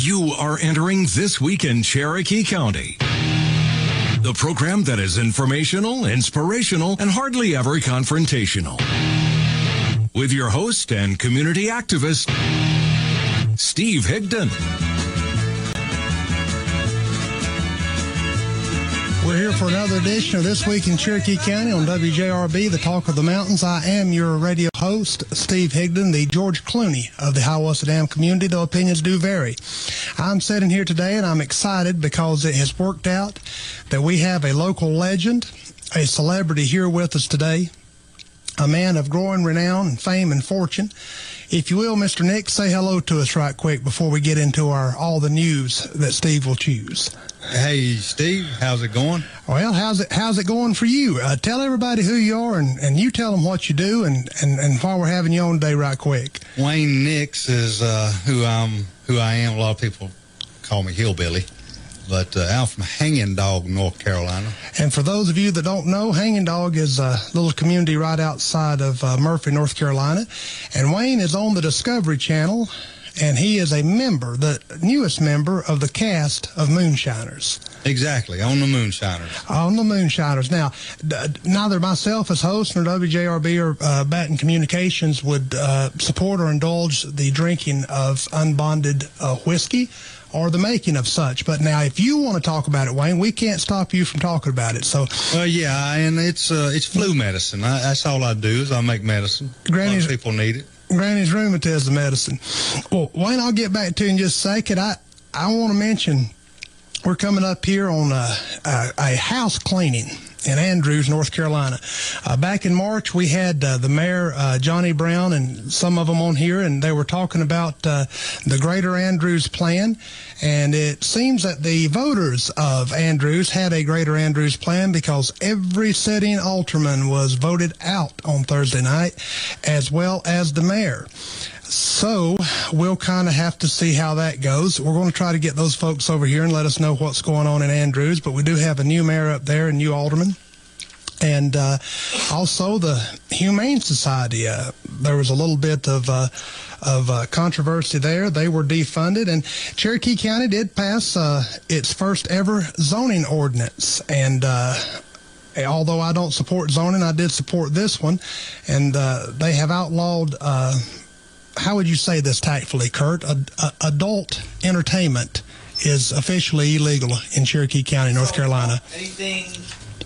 You are entering This Week in Cherokee County, the program that is informational, inspirational, and hardly ever confrontational. With your host and community activist, Steve Higdon. We're here for another edition of This Week in Cherokee County on WJRB, the Talk of the Mountains. I am your radio host, Steve Higdon, the George Clooney of the Hiawassee Dam community, though opinions do vary. I'm sitting here today and I'm excited because it has worked out that we have a local legend, a celebrity here with us today, a man of growing renown and fame and fortune. If you will, Mr. Nick, say hello to us right quick before we get into all the news that Steve will choose. Hey, Steve, how's it going? Well, how's it going for you? Tell everybody who you are, and you tell them what you do, and while we're having you on today, right quick. Wayne Nix is who I am. A lot of people call me Hillbilly, but I'm from Hanging Dog, North Carolina. And for those of you that don't know, Hanging Dog is a little community right outside of Murphy, North Carolina, and Wayne is on the Discovery Channel. And he is a member, the newest member of the cast of Moonshiners. Exactly, on the Moonshiners. On the Moonshiners. Now, neither myself as host nor WJRB or Baton Communications would support or indulge the drinking of unbonded whiskey or the making of such. But now, if you want to talk about it, Wayne, we can't stop you from talking about it. So, well, yeah, and it's flu medicine. That's all I do is I make medicine. Granny's, a lot of people need it. Granny's rheumatism medicine. Well, Wayne, I'll get back to you in just a second. I want to mention we're coming up here on a house cleaning in Andrews, North Carolina. Back in March, we had the mayor, Johnny Brown, and some of them on here, and they were talking about the Greater Andrews plan. And it seems that the voters of Andrews had a Greater Andrews plan because every sitting alderman was voted out on Thursday night, as well as the mayor. So we'll kind of have to see how that goes. We're going to try to get those folks over here and let us know what's going on in Andrews, but we do have a new mayor up there, a new alderman. And also the Humane Society, there was a little bit of controversy there. They were defunded, and Cherokee County did pass its first ever zoning ordinance. And although I don't support zoning, I did support this one. And they have outlawed, how would you say this tactfully, Kurt? Adult entertainment is officially illegal in Cherokee County, North Carolina.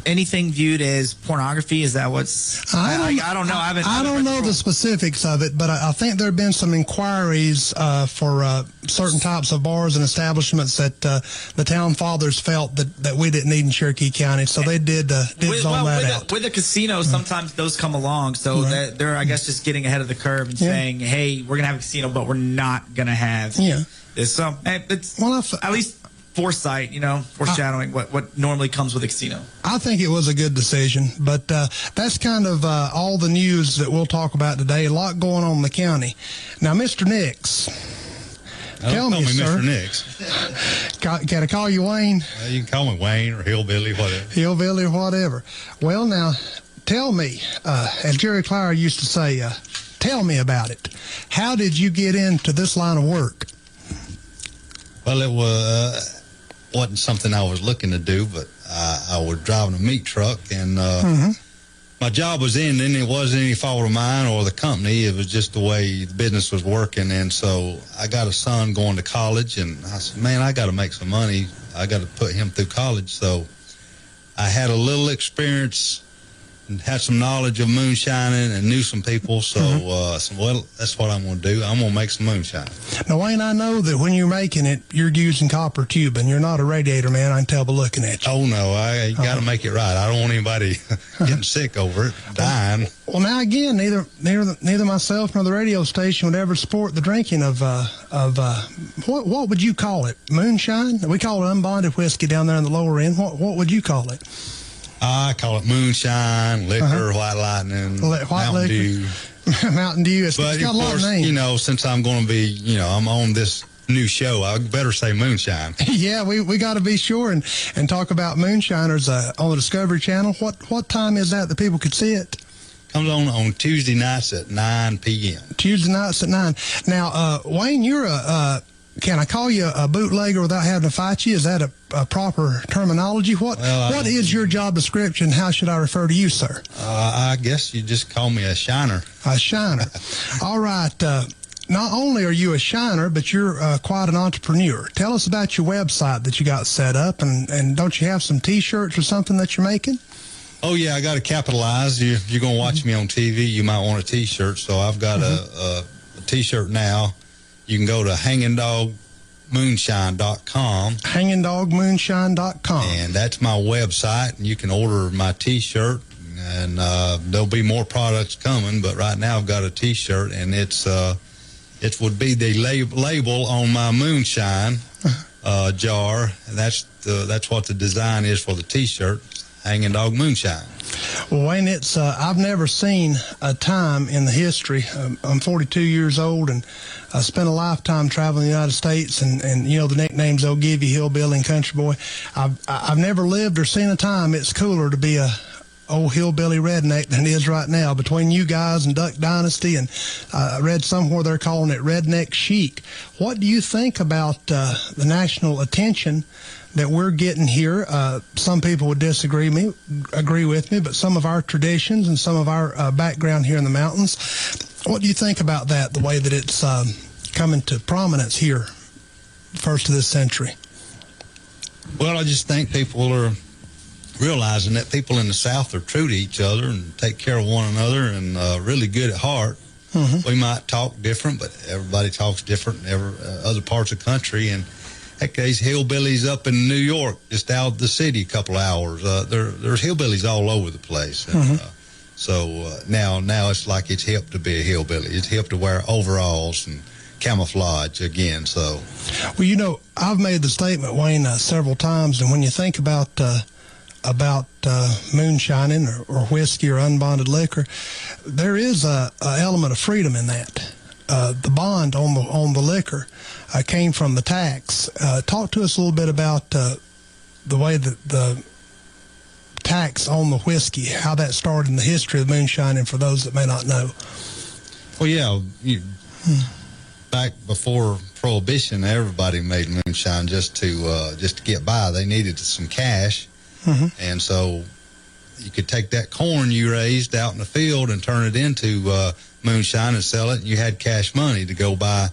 Anything viewed as pornography? Is that what's? I don't know. I don't know the specifics of it, but I think there have been some inquiries for certain types of bars and establishments that the town fathers felt that we didn't need in Cherokee County, so they did zone that out. With the casinos, sometimes those come along, so they're I guess just getting ahead of the curve and saying, "Hey, we're gonna have a casino, but we're not gonna have this." So it's at least foresight, foreshadowing what normally comes with a casino. I think it was a good decision, but that's kind of all the news that we'll talk about today. A lot going on in the county. Now, Mr. Nix, tell me, sir. Mr. Nix. Can I call you Wayne? You can call me Wayne or Hillbilly, whatever. Hillbilly or whatever. Well, now, tell me, as Jerry Clyre used to say, tell me about it. How did you get into this line of work? Well, it wasn't something I was looking to do, but I was driving a meat truck, and my job was ending. It wasn't any fault of mine or the company. It was just the way the business was working. And so I got a son going to college, and I said, man, I got to make some money. I got to put him through college. So I had a little experience and had some knowledge of moonshining and knew some people. So I said, well, that's what I'm going to do. I'm going to make some moonshine. Now, Wayne, I know that when you're making it, you're using copper tubing. You're not a radiator man, I can tell by looking at you. Oh, no, I got to make it right. I don't want anybody getting sick over it, dying. Well, now, again, neither myself nor the radio station would ever support the drinking of what would you call it? Moonshine? We call it unbonded whiskey down there in the lower end. What would you call it? I call it moonshine, liquor, white lightning, Mountain Dew. Mountain Dew. It's got a lot of names. Since I'm going to be, I'm on this new show, I better say moonshine. Yeah, we got to be sure and talk about moonshiners on the Discovery Channel. What time is that people could see it? Comes on Tuesday nights at 9 p.m. Tuesday nights at 9. Now, Wayne, you're can I call you a bootlegger without having to fight you? Is that a proper terminology? What is your job description? How should I refer to you, sir? I guess you just call me a shiner. A shiner. All right. Not only are you a shiner, but you're quite an entrepreneur. Tell us about your website that you got set up, and don't you have some T-shirts or something that you're making? Oh, yeah, I got to capitalize. If you're going to watch me on TV, you might want a T-shirt. So I've got a T-shirt now. You can go to hangingdogmoonshine.com. Hangingdogmoonshine.com. And that's my website, and you can order my T-shirt. And there'll be more products coming, but right now I've got a T-shirt, and it would be the label on my Moonshine jar. And that's what the design is for the T-shirt. Hanging Dog Moonshine. Well, Wayne, it's I've never seen a time in the history. I'm 42 years old, and I spent a lifetime traveling the United States, and you know the nicknames they'll give you, hillbilly and country boy. I've never lived or seen a time it's cooler to be a old hillbilly redneck than it is right now. Between you guys and Duck Dynasty, and I read somewhere they're calling it redneck chic. What do you think about the national attention that we're getting here? Some people would agree with me, but some of our traditions and some of our background here in the mountains, what do you think about that, the way that it's coming to prominence here, first of this century? Well, I just think people are realizing that people in the South are true to each other and take care of one another and really good at heart. Mm-hmm. We might talk different, but everybody talks different in other parts of the country. And heck, there's hillbillies up in New York, just out of the city a couple of hours. There's hillbillies all over the place. And, so now it's like it's hip to be a hillbilly. It's hip to wear overalls and camouflage again. So, well, you know, I've made the statement, Wayne, several times, and when you think about moonshining or whiskey or unbonded liquor, there is a element of freedom in that. The bond on the liquor came from the tax. Talk to us a little bit about the way that the tax on the whiskey, how that started in the history of moonshine, and for those that may not know. Well, yeah, back before Prohibition, everybody made moonshine just to get by. They needed some cash, and so you could take that corn you raised out in the field and turn it into moonshine and sell it, and you had cash money to go buy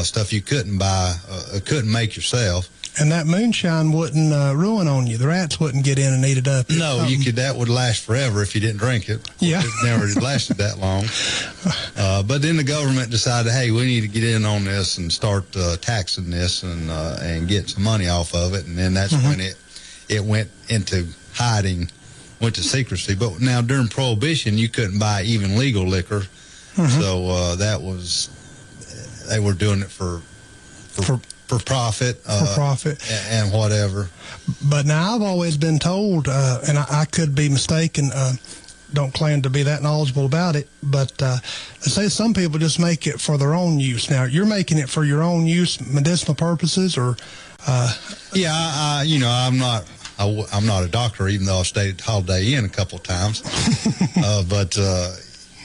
stuff you couldn't make yourself. And that moonshine wouldn't ruin on you. The rats wouldn't get in and eat it up. No, that would last forever if you didn't drink it. Yeah. It never lasted that long. But then the government decided, hey, we need to get in on this and start taxing this and get some money off of it. And then that's when it went into hiding, went to secrecy. But now during Prohibition, you couldn't buy even legal liquor. So they were doing it for profit. For profit. And whatever. But now I've always been told, and I could be mistaken, don't claim to be that knowledgeable about it, but they say some people just make it for their own use. Now, you're making it for your own use, medicinal purposes, or? Yeah, I'm not a doctor, even though I've stayed at Holiday Inn a couple of times. But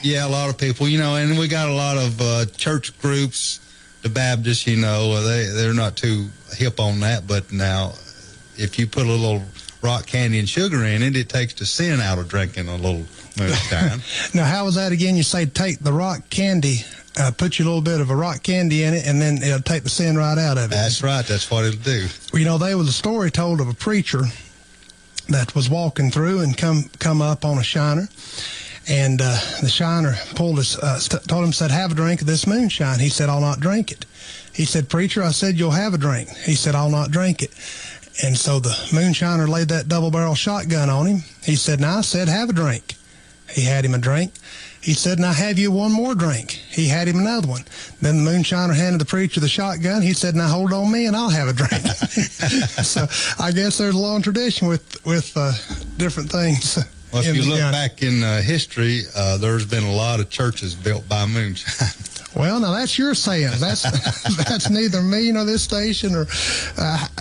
yeah, a lot of people, and we got a lot of church groups. The Baptists, they're not too hip on that. But now, if you put a little rock candy and sugar in it, it takes the sin out of drinking a little moonshine. Now, how was that again? You say take the rock candy, put you a little bit of a rock candy in it, and then it'll take the sin right out of it. That's right. That's what it'll do. Well, there was a story told of a preacher that was walking through and come up on a shiner. And the shiner told him, said, have a drink of this moonshine. He said, I'll not drink it. He said, preacher, I said, you'll have a drink. He said, I'll not drink it. And so the moonshiner laid that double-barrel shotgun on him. He said, now, I said, have a drink. He had him a drink. He said, now, have you one more drink? He had him another one. Then the moonshiner handed the preacher the shotgun. He said, now, hold on me, and I'll have a drink. So I guess there's a long tradition with different things. Well, if you look back in history, there's been a lot of churches built by moonshine. Well, now that's your saying. That's neither me nor this station. Or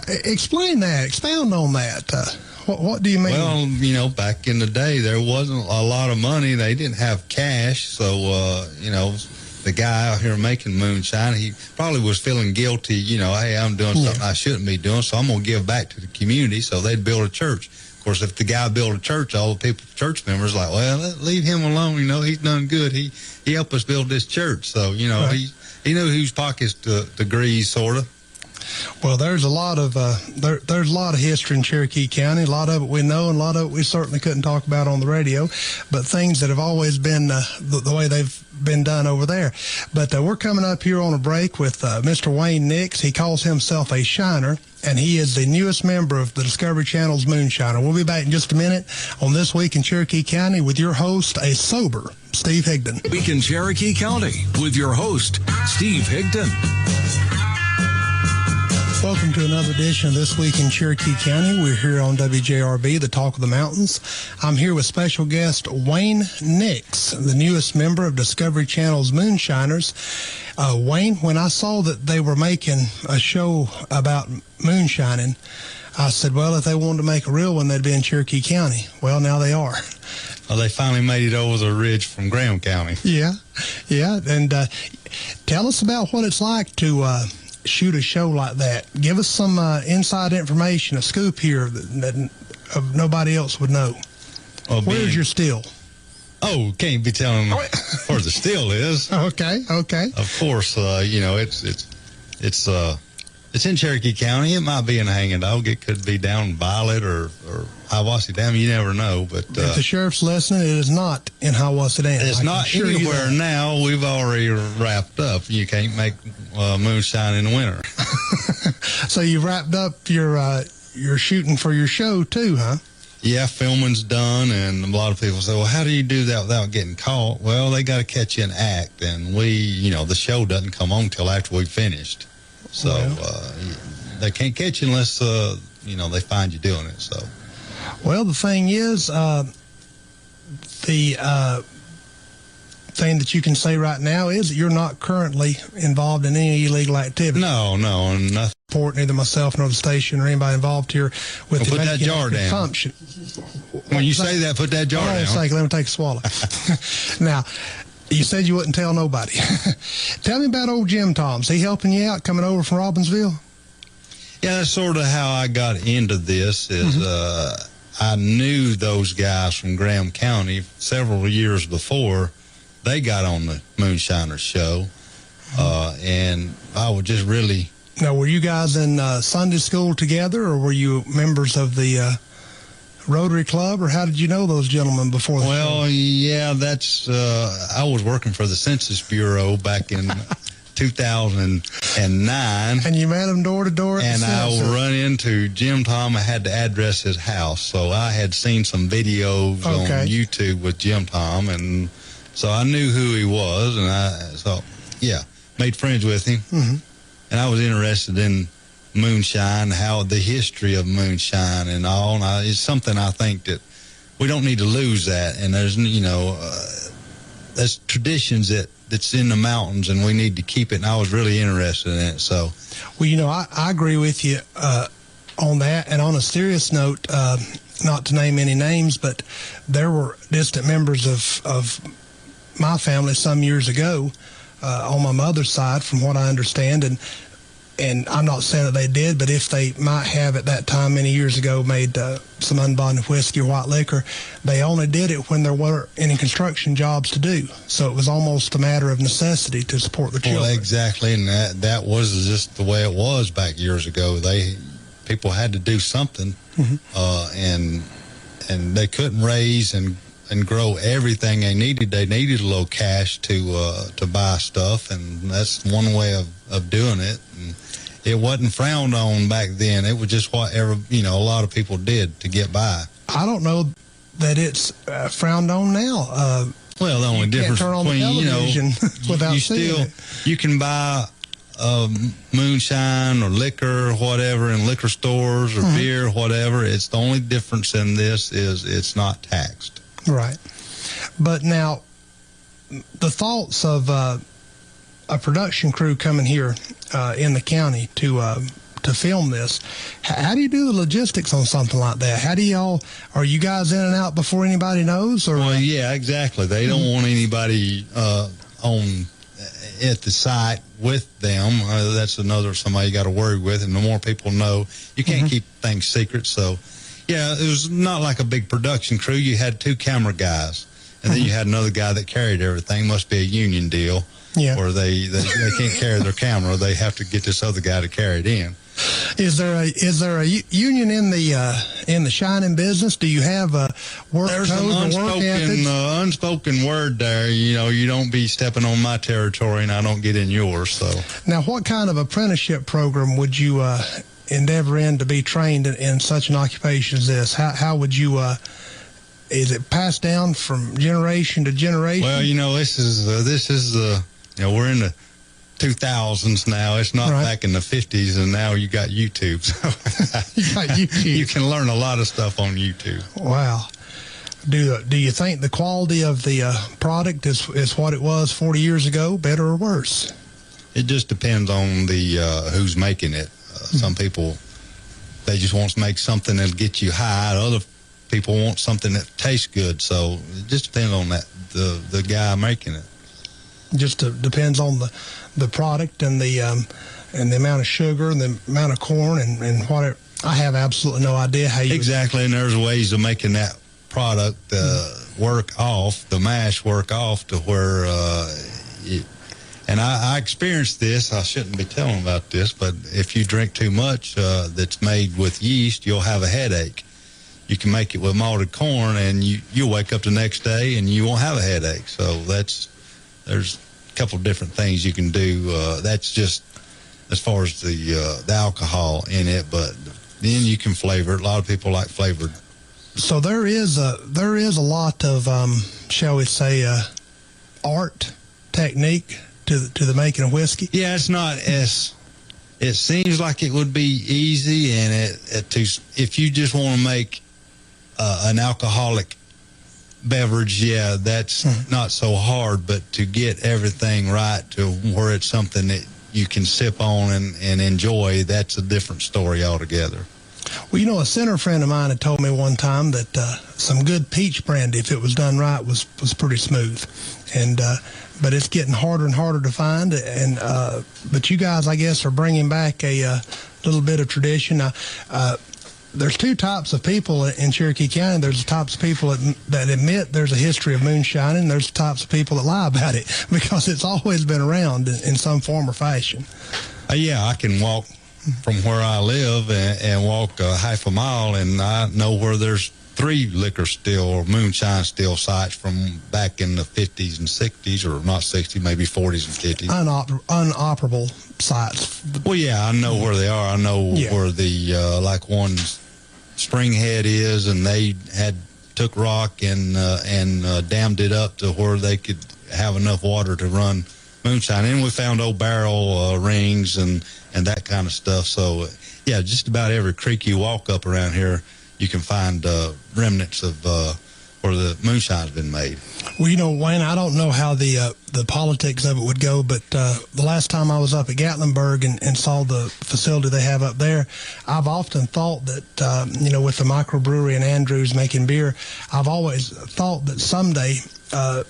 explain that. Expound on that. What do you mean? Well, back in the day, there wasn't a lot of money. They didn't have cash, so the guy out here making moonshine, he probably was feeling guilty, hey, I'm doing something I shouldn't be doing, so I'm going to give back to the community, so they'd build a church. Of course, if the guy built a church, all the church members like, well, leave him alone, he's done good. He helped us build this church, so, right. He knew whose pockets to grease, sort of. Well, there's a lot of there's a lot of history in Cherokee County. A lot of it we know, and a lot of it we certainly couldn't talk about on the radio. But things that have always been the way they've been done over there. But we're coming up here on a break with Mr. Wayne Nix. He calls himself a shiner, and he is the newest member of the Discovery Channel's Moonshiner. We'll be back in just a minute on This Week in Cherokee County with your host, a sober Steve Higdon. Week in Cherokee County with your host, Steve Higdon. Welcome to another edition of This Week in Cherokee County. We're here on WJRB, the Talk of the Mountains. I'm here with special guest Wayne Nix, the newest member of Discovery Channel's Moonshiners. Wayne, when I saw that they were making a show about moonshining, I said, well, if they wanted to make a real one, they'd be in Cherokee County. Well, now they are. Well, they finally made it over the ridge from Graham County. Yeah. And tell us about what it's like to shoot a show like that. Give us some inside information, a scoop here that nobody else would know. Well, where's your still? Oh, can't be telling where the still is. Okay. Of course, it's in Cherokee County. It might be in Hanging Dog. It could be down Violet or Hiawassee Dam. You never know. But if the sheriff's listening, it is not in Hiawassee Dam. It's not anywhere now. We've already wrapped up. You can't make moonshine in the winter. So you've wrapped up your shooting for your show too, huh? Yeah, filming's done, and a lot of people say, well, how do you do that without getting caught? Well, they got to catch you in act, and the show doesn't come on till after we've finished. So they can't catch you unless, they find you doing it. So, well, the thing is, the thing that you can say right now is that you're not currently involved in any illegal activity. No, nothing. Neither myself nor the station or anybody involved here with put that jar down. Function. When you say that, put that jar down. Let me take a swallow. Now, you said you wouldn't tell nobody. Tell me about old Jim Tom's. He helping you out coming over from Robbinsville? Yeah, that's sort of how I got into this. I knew those guys from Graham County several years before they got on the Moonshiner show, and I was just really... Now, were you guys in Sunday school together, or were you members of the Rotary Club, or how did you know those gentlemen before the show? Well, yeah, that's... I was working for the Census Bureau back in 2009. And you met them door to door at the census. And I would run into Jim Tom. I had to address his house, so I had seen some videos on YouTube with Jim Tom, and so I knew who he was, and made friends with him. Mm-hmm. And I was interested in moonshine, how the history of moonshine and all. And it's something I think that we don't need to lose that. And there's, there's traditions that's in the mountains, and we need to keep it. And I was really interested in it. So, well, I agree with you on that. And on a serious note, not to name any names, but there were distant members of my family some years ago. On my mother's side, from what I understand, and I'm not saying that they did, but if they might have at that time many years ago made some unbonded whiskey or white liquor, they only did it when there weren't any construction jobs to do. So it was almost a matter of necessity to support the children. Well, exactly, and that was just the way it was back years ago. People had to do something, and they couldn't raise and grow everything they needed. They needed a little cash to buy stuff, and that's one way of doing it. And it wasn't frowned on back then. It was just whatever, a lot of people did to get by. I don't know that it's frowned on now. Well, the only difference between, you can buy moonshine or liquor, whatever, in liquor stores or beer, whatever. It's the only difference in this is it's not taxed. Right. But now, the thoughts of a production crew coming here in the county to film this, how do you do the logistics on something like that? Are you guys in and out before anybody knows? Or? Well, yeah, exactly. They don't want anybody on at the site with them. That's another somebody you got to worry with, and the more people know, you can't keep things secret. So, yeah, it was not like a big production crew. You had 2 camera guys, and then you had another guy that carried everything. Must be a union deal, where they can't carry their camera. They have to get this other guy to carry it in. Is there a union in the shining business? Do you have a work There's code an or work ethics? unspoken word there. You know, you don't be stepping on my territory, and I don't get in yours. So now, what kind of apprenticeship program would you endeavor in to be trained in such an occupation as this? How would you? Is it passed down from generation to generation? Well, you know, this is we're in the 2000s now. It's not back in the 50s, and now you got YouTube. So you got YouTube. You can learn a lot of stuff on YouTube. Wow. Do you think the quality of the product is what it was 40 years ago, better or worse? It just depends on the who's making it. Some people, they just want to make something that'll get you high. Other people want something that tastes good. So it just depends on the guy making it. Just depends on the product and the amount of sugar and the amount of corn and whatever. I have absolutely no idea how you exactly. And there's ways of making that product the mash work off to where and I experienced this. I shouldn't be telling about this, but if you drink too much that's made with yeast, you'll have a headache. You can make it with malted corn, and you'll wake up the next day and you won't have a headache. So there's a couple of different things you can do. That's just as far as the alcohol in it, but then you can flavor it. A lot of people like flavored. So there is a lot of shall we say art technique to the making of whiskey. Yeah, it's not as it seems like it would be easy, and if you just want to make an alcoholic beverage, yeah, that's not so hard, but to get everything right to where it's something that you can sip on and enjoy, that's a different story altogether. Well, you know, a center friend of mine had told me one time that some good peach brandy, if it was done right, was pretty smooth. And but it's getting harder and harder to find. And but you guys, I guess, are bringing back a little bit of tradition. There's 2 types of people in Cherokee County. There's the types of people that admit there's a history of moonshine, and there's the types of people that lie about it because it's always been around in some form or fashion. Yeah, I can walk from where I live and walk half a mile, and I know where there's 3 liquor still or moonshine still sites from back in the 50s and 60s, or not 60s, maybe 40s and 50s. Unoperable sites. Well, yeah, I know where they are. I know where the like one Springhead is, and they took rock and dammed it up to where they could have enough water to run moonshine. And we found old barrel rings and that kind of stuff. So, yeah, just about every creek you walk up around here, you can find remnants of where the moonshine's been made. Well, you know, Wayne, I don't know how the politics of it would go, but the last time I was up at Gatlinburg and saw the facility they have up there, I've often thought that, you know, with the microbrewery and Andrews making beer, I've always thought that someday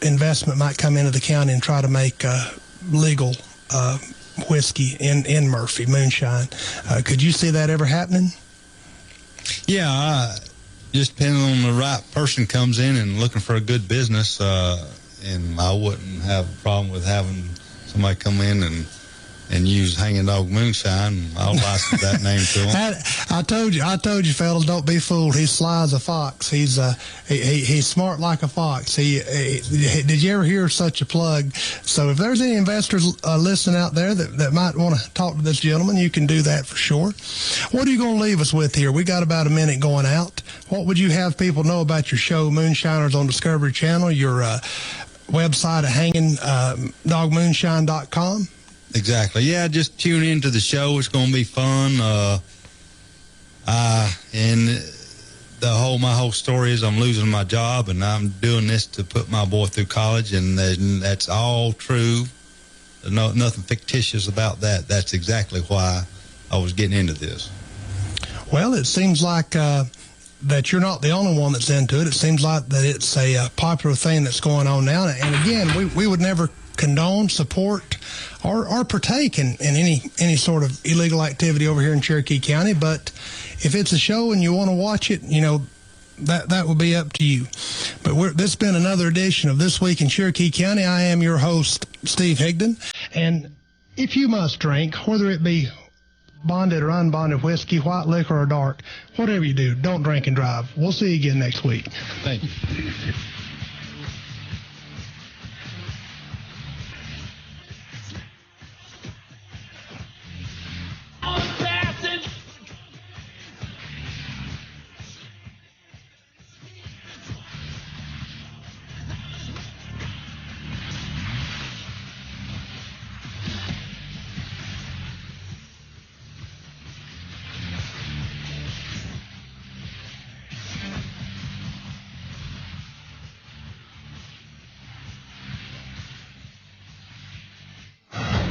investment might come into the county and try to make legal whiskey in Murphy, moonshine. Could you see that ever happening? Yeah, just depending on the right person comes in and looking for a good business, and I wouldn't have a problem with having somebody come in and use Hanging Dog Moonshine. I'll license that name to him. I told you, fellas, don't be fooled. He's sly as a fox. He's smart like a fox. Did you ever hear such a plug? So if there's any investors listening out there that might want to talk to this gentleman, you can do that for sure. What are you going to leave us with here? We got about a minute going out. What would you have people know about your show, Moonshiners on Discovery Channel, your website at hangingdogmoonshine.com? Exactly. Yeah, just tune into the show. It's going to be fun. And my whole story is I'm losing my job, and I'm doing this to put my boy through college, and that's all true. Nothing fictitious about that. That's exactly why I was getting into this. Well, it seems like that you're not the only one that's into it. It seems like that it's a popular thing that's going on now. And again, we would never condone, support, or partake in any sort of illegal activity over here in Cherokee County. But if it's a show and you want to watch it, that will be up to you. But this has been another edition of This Week in Cherokee County. I am your host, Steve Higdon. And if you must drink, whether it be bonded or unbonded whiskey, white liquor or dark, whatever you do, don't drink and drive. We'll see you again next week. Thank you.